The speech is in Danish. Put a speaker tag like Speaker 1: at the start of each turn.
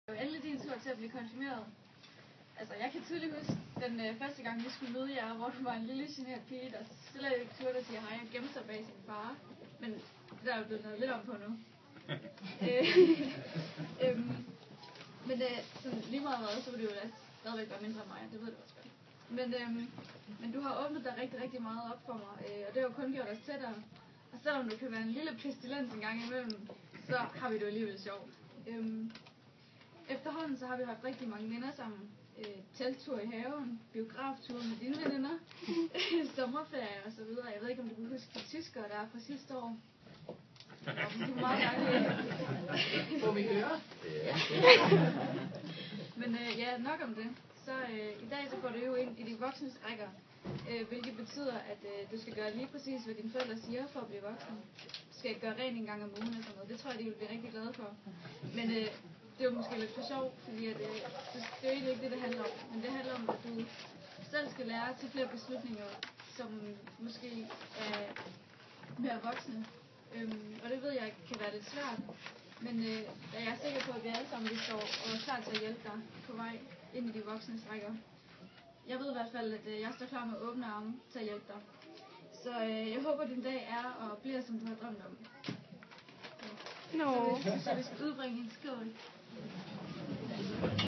Speaker 1: Endelig din tur til at blive konfirmeret. Altså, jeg kan tydeligt huske den første gang, vi skulle møde jer, hvor du var en lille generet pige, der stiller ikke turde og siger hej og gemte sig bag sin far. Men det er jo blevet noget lidt om på nu. Men sådan lige meget hvad, så var det jo stadigvæk bare mindre end mig, det ved du også godt. Men du har åbnet dig rigtig, rigtig meget op for mig, og det har jo kun gjort os tættere. Og selvom du kan være en lille pestilens en gang imellem, så har vi det jo alligevel sjovt. Efterhånden så har vi haft rigtig mange venner sammen. Telttur i haven, biografture med dine veninder, sommerferie og så videre. Jeg ved ikke, om du kan huske de tyskere, der er fra sidste år. De er meget dejlige.
Speaker 2: Får vi høre?
Speaker 1: Men ja, nok om det. Så i dag så går du jo ind i de voksnes rækker, hvilket betyder, at du skal gøre lige præcis, hvad dine forældre siger for at blive voksen. Du skal gøre rent en gang om ugen og sådan noget. Det tror jeg, de vil blive rigtig glade for. Men det er jo måske lidt for sjov, fordi at, det er jo egentlig ikke det handler om. Men det handler om, at du selv skal lære at tage flere beslutninger, som måske er mere voksne. Og det ved jeg kan være lidt svært. Men jeg er sikker på, at vi alle sammen står og er klar til at hjælpe dig på vej ind i de voksnes rækker. Jeg ved i hvert fald, at jeg står klar med åbne arme til at hjælpe dig. Så jeg håber, at din dag er og bliver, som du har drømt om. Så vi skal udbringe en skål.